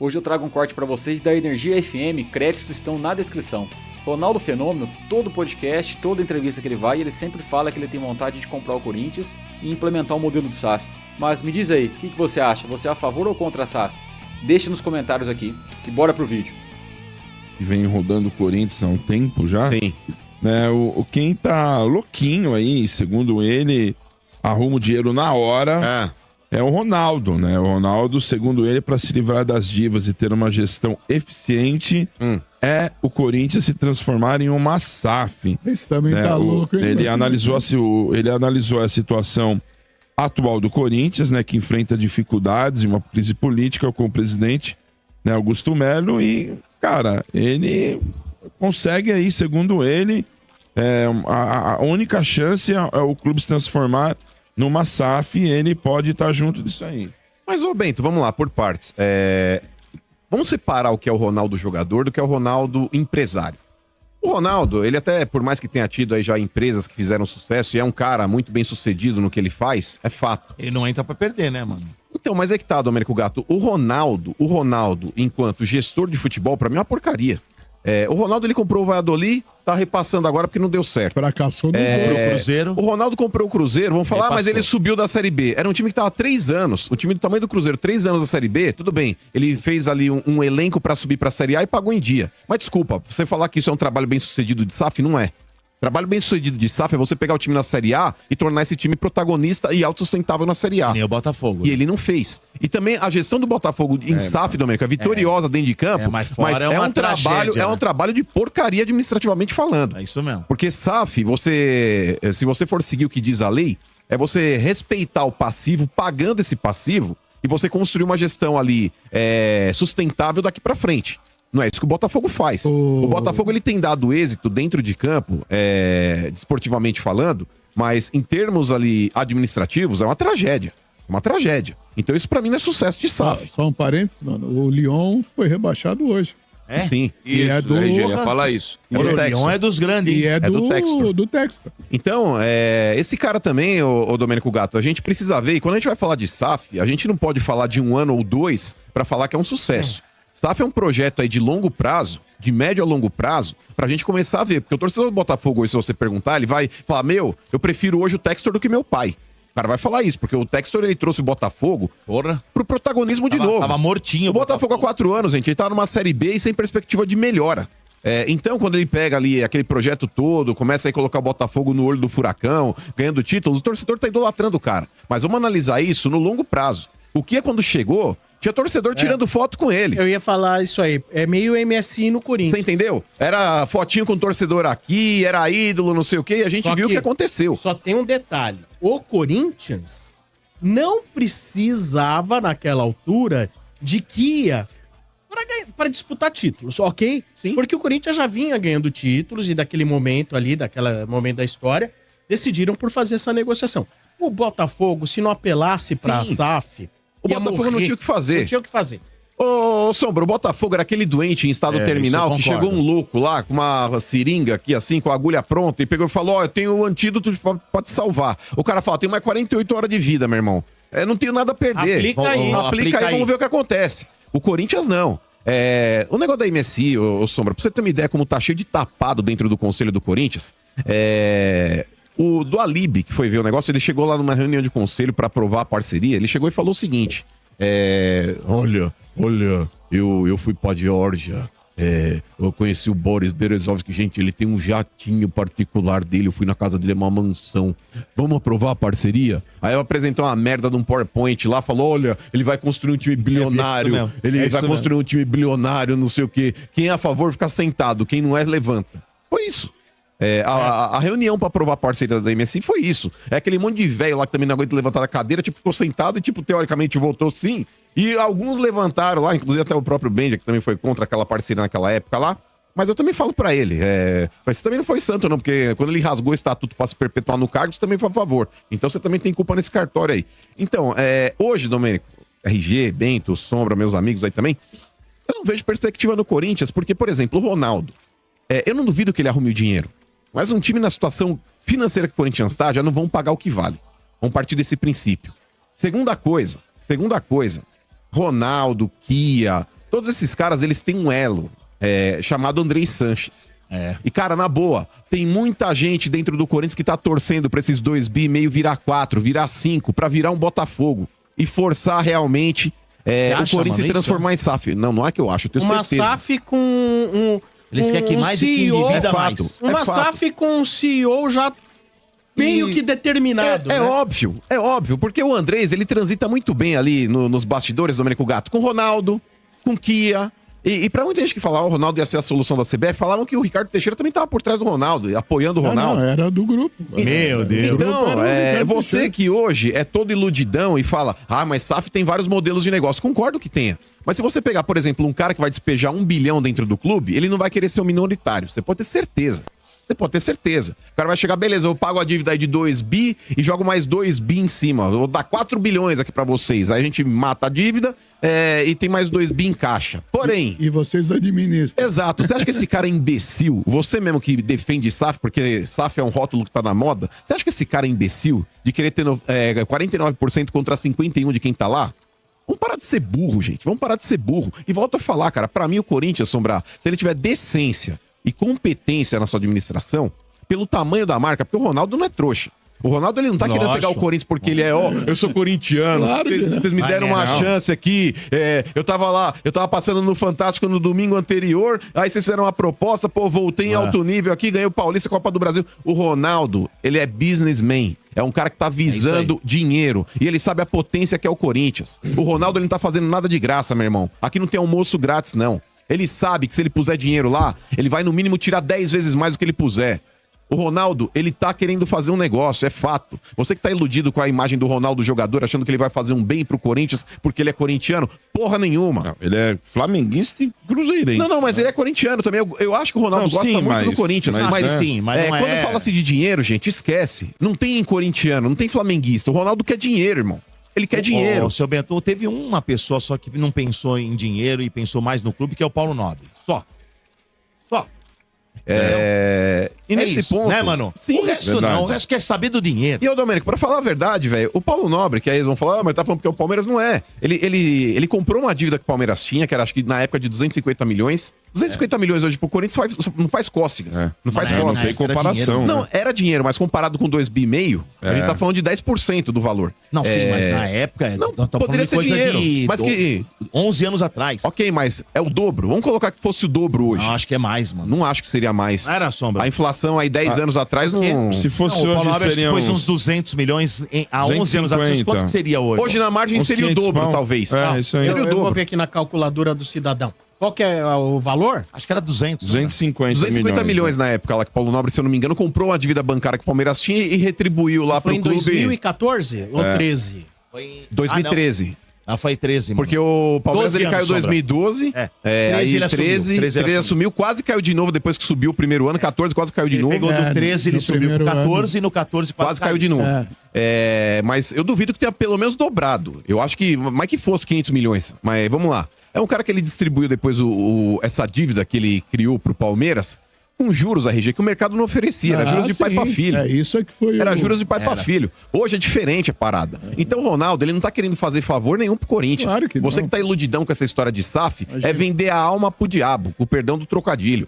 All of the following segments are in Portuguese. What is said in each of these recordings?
Hoje eu trago um corte para vocês da Energia FM, créditos estão na descrição. Ronaldo Fenômeno, todo podcast, toda entrevista que ele vai, ele sempre fala que ele tem vontade de comprar o Corinthians e implementar um modelo de SAF. Mas me diz aí, o que você acha? Você é a favor ou contra a SAF? Deixa nos comentários aqui e bora pro vídeo. Vem rodando o Corinthians há um tempo já. Sim. Né, quem tá louquinho aí, segundo ele, arruma o dinheiro na hora, é o Ronaldo, né? O Ronaldo, segundo ele, para se livrar das dívidas e ter uma gestão eficiente, é o Corinthians se transformar em uma SAF. Esse também tá louco, hein? Ele analisou a situação atual do Corinthians, né, que enfrenta dificuldades e uma crise política com o presidente, né, Augusto Melo, e, cara, ele consegue aí, segundo ele, a única chance é o clube se transformar numa SAF e ele pode estar junto disso aí. Mas, ô Bento, vamos lá, por partes. Vamos separar o que é o Ronaldo jogador do que é o Ronaldo empresário. O Ronaldo, ele até, por mais que tenha tido aí já empresas que fizeram sucesso e é um cara muito bem sucedido no que ele faz, é fato. Ele não entra pra perder, né, mano? Então, mas é que tá, Domênico Gato, o Ronaldo, enquanto gestor de futebol, pra mim é uma porcaria. O Ronaldo, ele comprou o Valladolid, tá repassando agora porque não deu certo. Fracassou no Comprou o Cruzeiro. O Ronaldo comprou o Cruzeiro, vamos falar, mas ele subiu da Série B. Era um time que tava há 3 anos, o time do tamanho do Cruzeiro, 3 anos da Série B, tudo bem. Ele fez ali um elenco pra subir pra Série A e pagou em dia. Mas desculpa, você falar que isso é um trabalho bem sucedido de SAF, não é. Trabalho bem sucedido de SAF é você pegar o time na Série A e tornar esse time protagonista e autossustentável na Série A. Nem o Botafogo. E ele não fez. E também a gestão do Botafogo em SAF, Domênico, é vitoriosa dentro de campo, mas é um trabalho de porcaria administrativamente falando. É isso mesmo. Porque SAF, se você for seguir o que diz a lei, é você respeitar o passivo, pagando esse passivo, e você construir uma gestão ali sustentável daqui pra frente. Não é isso que o Botafogo faz. O Botafogo, ele tem dado êxito dentro de campo, desportivamente falando, mas em termos ali administrativos, é uma tragédia. É uma tragédia. Então isso pra mim não é sucesso de SAF. Só um parênteses, mano. O Lyon foi rebaixado hoje. Sim. E é do... RG, ia falar isso. O Lyon é dos grandes, hein? E é do Textor. Então, esse cara também, o Domênico Gato, a gente precisa ver, e quando a gente vai falar de SAF, a gente não pode falar de 1 ano ou 2 pra falar que é um sucesso. SAF é um projeto aí de longo prazo, de médio a longo prazo, pra gente começar a ver. Porque o torcedor do Botafogo, hoje, se você perguntar, ele vai falar, eu prefiro hoje o Textor do que meu pai. O cara vai falar isso, porque o Textor, ele trouxe o Botafogo pro protagonismo de novo. Tava mortinho. O Botafogo há 4 anos, gente, ele tá numa Série B e sem perspectiva de melhora. Então, quando ele pega ali aquele projeto todo, começa a colocar o Botafogo no olho do furacão, ganhando títulos, o torcedor tá idolatrando o cara. Mas vamos analisar isso no longo prazo. O que é quando chegou... Tinha torcedor tirando foto com ele. Eu ia falar isso aí. É meio MSI no Corinthians. Você entendeu? Era fotinho com torcedor aqui, era ídolo, não sei o quê, e a gente viu o que aconteceu. Só tem um detalhe. O Corinthians não precisava, naquela altura, de que ia para disputar títulos, ok? Sim. Porque o Corinthians já vinha ganhando títulos e daquele momento ali, daquele momento da história, decidiram por fazer essa negociação. O Botafogo, se não apelasse pra SAF... O Botafogo não tinha o que fazer. Não tinha o que fazer. Ô, Sombra, o Botafogo era aquele doente em estado terminal que chegou um louco lá com uma seringa aqui, assim, com a agulha pronta, e pegou e falou, eu tenho o antídoto pra te salvar. O cara fala, tem mais 48 horas de vida, meu irmão. Não tenho nada a perder. Aplica aí, vamos ver o que acontece. O Corinthians não. O negócio da MSI, ô Sombra, pra você ter uma ideia como tá cheio de tapado dentro do conselho do Corinthians, o do Alib, que foi ver o negócio, ele chegou lá numa reunião de conselho pra aprovar a parceria, ele chegou e falou o seguinte, olha, eu fui pra Geórgia, eu conheci o Boris Berezovski, gente, ele tem um jatinho particular dele, eu fui na casa dele, é uma mansão, vamos aprovar a parceria? Aí eu apresentou uma merda de um PowerPoint lá, falou, olha, ele vai construir um time bilionário, construir um time bilionário, não sei o quê, quem é a favor fica sentado, quem não é, levanta. Foi isso. A reunião pra aprovar a parceria da MSI foi isso. É aquele monte de velho lá que também não aguenta levantar da cadeira, tipo, ficou sentado e, tipo, teoricamente voltou sim. E alguns levantaram lá, inclusive até o próprio Benja, que também foi contra aquela parceria naquela época lá. Mas eu também falo pra ele, mas você também não foi santo não, porque quando ele rasgou o estatuto pra se perpetuar no cargo, você também foi a favor. Então você também tem culpa nesse cartório aí. Então, hoje, Domênico, RG, Bento, Sombra, meus amigos aí também, eu não vejo perspectiva no Corinthians, porque, por exemplo, o Ronaldo, eu não duvido que ele arrume o dinheiro. Mas um time na situação financeira que o Corinthians está, já não vão pagar o que vale. Vão partir desse princípio. Segunda coisa, Ronaldo, Kia, Todos esses caras, eles têm um elo chamado Andrei Sanches. E, cara, na boa, tem muita gente dentro do Corinthians que tá torcendo pra esses 2 bi meio virar 4, virar 5, pra virar um Botafogo. E forçar realmente o Corinthians se transformar em SAF. Não é que eu acho, eu tenho certeza. Uma SAF com Eles querem que mais CEO, endivida mais. Uma SAF com um CEO já meio que determinado. É óbvio, porque o Andrés, ele transita muito bem ali nos bastidores, Domênico Gato, com o Ronaldo, com o Kia. E pra muita gente que falava o Ronaldo ia ser a solução da CBF, falavam que o Ricardo Teixeira também tava por trás do Ronaldo, apoiando o Ronaldo. Não, era do grupo. Meu Deus. Então, você que hoje é todo iludidão e fala, mas SAF tem vários modelos de negócio. Concordo que tenha. Mas se você pegar, por exemplo, um cara que vai despejar 1 bilhão dentro do clube, ele não vai querer ser um minoritário. Você pode ter certeza. O cara vai chegar, beleza, eu pago a dívida aí de 2 bi e jogo mais 2 bi em cima. Eu vou dar 4 bilhões aqui pra vocês. Aí a gente mata a dívida e tem mais 2 bi em caixa. Porém... E vocês administram. Exato. Você acha que esse cara é imbecil? Você mesmo que defende SAF, porque SAF é um rótulo que tá na moda. Você acha que esse cara é imbecil de querer ter 49% contra 51% de quem tá lá? Vamos parar de ser burro, gente. Vamos parar de ser burro. E volto a falar, cara, pra mim o Corinthians, Sombra, se ele tiver decência e competência na sua administração, pelo tamanho da marca, porque o Ronaldo não é trouxa. O Ronaldo, ele não tá querendo pegar o Corinthians porque ele eu sou corintiano, vocês me deram uma chance aqui, eu tava passando no Fantástico no domingo anterior, aí vocês fizeram uma proposta, voltei em alto nível aqui, ganhei o Paulista, Copa do Brasil. O Ronaldo, ele é businessman. É um cara que tá visando dinheiro. E ele sabe a potência que é o Corinthians. O Ronaldo, ele não tá fazendo nada de graça, meu irmão. Aqui não tem almoço grátis, não. Ele sabe que se ele puser dinheiro lá, ele vai no mínimo tirar 10 vezes mais do que ele puser. O Ronaldo, ele tá querendo fazer um negócio, é fato. Você que tá iludido com a imagem do Ronaldo jogador, achando que ele vai fazer um bem pro Corinthians porque ele é corintiano, porra nenhuma. Não, ele é flamenguista e cruzeirense. Não, mas ele é corintiano também. Eu acho que o Ronaldo gosta muito do Corinthians. Mas quando fala-se de dinheiro, gente, esquece. Não tem corintiano, não tem flamenguista. O Ronaldo quer dinheiro, irmão. Ele quer dinheiro. Seu Bento, teve uma pessoa só que não pensou em dinheiro e pensou mais no clube, que é o Paulo Nobre. Só. E nesse isso, ponto... né, mano? Sim, o resto verdade. não, o resto quer saber do dinheiro. E, ô, Domênico, pra falar a verdade, velho, o Paulo Nobre, que aí eles vão falar, mas tá falando porque o Palmeiras não é. Ele comprou uma dívida que o Palmeiras tinha, que era, acho que na época de 250 milhões. 250 milhões hoje pro Corinthians não faz cócegas. Não faz cócegas. Não tem comparação. Não, era dinheiro, mas comparado com 2 bi e meio, a gente tá falando de 10% do valor. Não, sim, mas na época... Não, poderia ser dinheiro, mas que... 11 anos atrás. Ok, mas é o dobro. Vamos colocar que fosse o dobro hoje. Não, acho que é mais, mano. Não acho que seria mais. Era, Sombra. A inflação aí 10 anos atrás não... Se fosse o Paulo hoje, Nobre seria pôs uns 200 milhões há 11 anos atrás. Quanto que seria hoje? Hoje na margem Uns seria o 500 dobro, pau. talvez. Isso aí. Seria o Eu vou dobro. ver aqui na calculadora do cidadão. Qual que é o valor? Acho que era 200. 250 milhões na época lá que o Paulo Nobre, se eu não me engano, comprou uma dívida bancária que o Palmeiras tinha e retribuiu lá Foi pro em clube. 2014 ou 13? Foi em 2013. foi 13, mano. Porque o Palmeiras 12 ele caiu em anos, 2012. Aí 13 assumiu, quase caiu de novo depois que subiu o primeiro ano. 14 quase caiu de novo. Pegou do 13, ele no subiu pro primeiro 14 e no 14 Quase caiu de novo. Mas eu duvido que tenha pelo menos dobrado. Eu acho que, mais que fosse 500 milhões. Mas vamos lá. É um cara que ele distribuiu depois essa dívida que ele criou pro Palmeiras com juros, RG, que o mercado não oferecia. Era juros de pai pra filho. Isso é que foi. Era juros de pai pra filho. Hoje é diferente a parada. Então o Ronaldo, ele não tá querendo fazer favor nenhum pro Corinthians. Claro que Você não. que tá iludidão com essa história de SAF, é vender a alma pro diabo, com o perdão do trocadilho.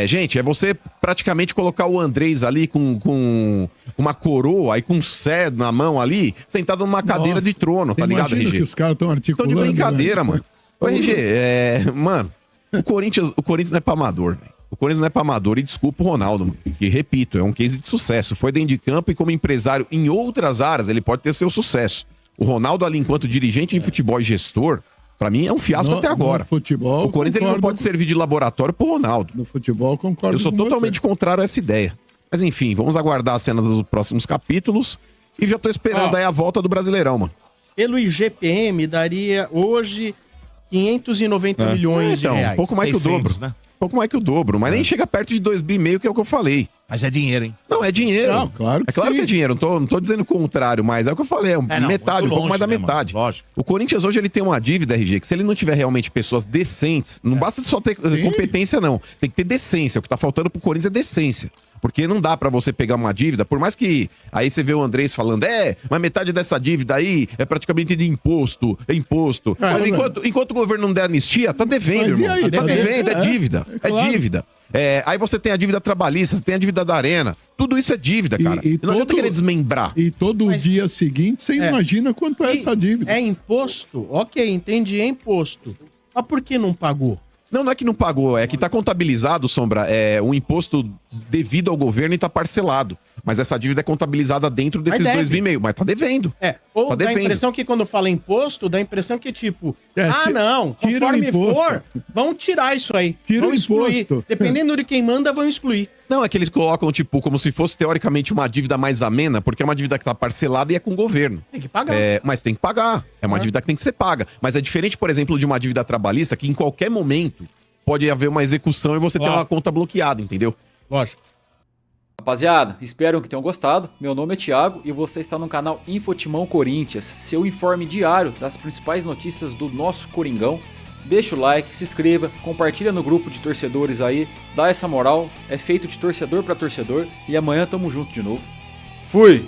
Gente, é você praticamente colocar o Andrés ali com uma coroa e com um cedro na mão ali, sentado numa cadeira de trono, tá ligado, Imagina RG? que os caras estão Tô articulando. de brincadeira, né? mano. Ô, RG, mano, o Corinthians não é pra amador, velho. O Corinthians não é pra amador e desculpa o Ronaldo, mano, que, repito, é um case de sucesso. Foi dentro de campo e como empresário em outras áreas, ele pode ter seu sucesso. O Ronaldo ali, enquanto dirigente de futebol e gestor, pra mim é um fiasco até agora. No futebol, O Corinthians ele não pode servir de laboratório pro Ronaldo. No futebol, concordo Eu sou com totalmente você. contrário a essa ideia. Mas enfim, vamos aguardar as cenas dos próximos capítulos e já tô esperando aí a volta do Brasileirão, mano. Pelo IGPM, daria hoje 590 milhões de reais. Um pouco mais que o 600, dobro. né? Pouco mais que o dobro, mas nem chega perto de 2,5 bi, que é o que eu falei. Mas é dinheiro, hein? Não, é dinheiro. Não, claro que é claro sim. que é dinheiro, não tô dizendo o contrário, mas é o que eu falei, não, metade, um muito pouco mais da longe, né, metade. mano? Lógico. O Corinthians hoje ele tem uma dívida, RG, que se ele não tiver realmente pessoas decentes, não basta só ter competência, não. Tem que ter decência. O que tá faltando pro Corinthians é decência. Porque não dá pra você pegar uma dívida, por mais que aí você vê o Andrés falando, mas metade dessa dívida aí é praticamente de imposto, Mas enquanto o governo não der anistia, tá devendo, Mas e irmão. aí? Tá Tá devendo, é devendo, dívida. é claro. Dívida. Aí você tem a dívida trabalhista, você tem a dívida da arena. Tudo isso é dívida, cara. Não adianta querer desmembrar. E todo Mas- dia seguinte, você imagina quanto é essa dívida. É imposto? Ok, entendi, é imposto. Mas por que não pagou? Não é que não pagou, é que tá contabilizado, Sombra, o imposto devido ao governo e tá parcelado. Mas essa dívida é contabilizada dentro desses Mas deve. 2,5 bi, mas tá devendo. Ou Tá dá a devendo. impressão que quando fala imposto, dá a impressão que tipo, não, tira o conforme imposto. for, vão tirar isso aí. Tira Vão o excluir. imposto. Dependendo de quem manda, vão excluir. Não, é que eles colocam, tipo, como se fosse teoricamente uma dívida mais amena, porque é uma dívida que tá parcelada e é com o governo. Tem que pagar. Mas tem que pagar. É uma dívida que tem que ser paga. Mas é diferente, por exemplo, de uma dívida trabalhista que em qualquer momento pode haver uma execução e você ter Claro. uma conta bloqueada, entendeu? Lógico. Rapaziada, espero que tenham gostado. Meu nome é Thiago e você está no canal Infotimão Corinthians, seu informe diário das principais notícias do nosso Coringão. Deixa o like, se inscreva, compartilha no grupo de torcedores aí, dá essa moral, é feito de torcedor para torcedor e amanhã tamo junto de novo. Fui!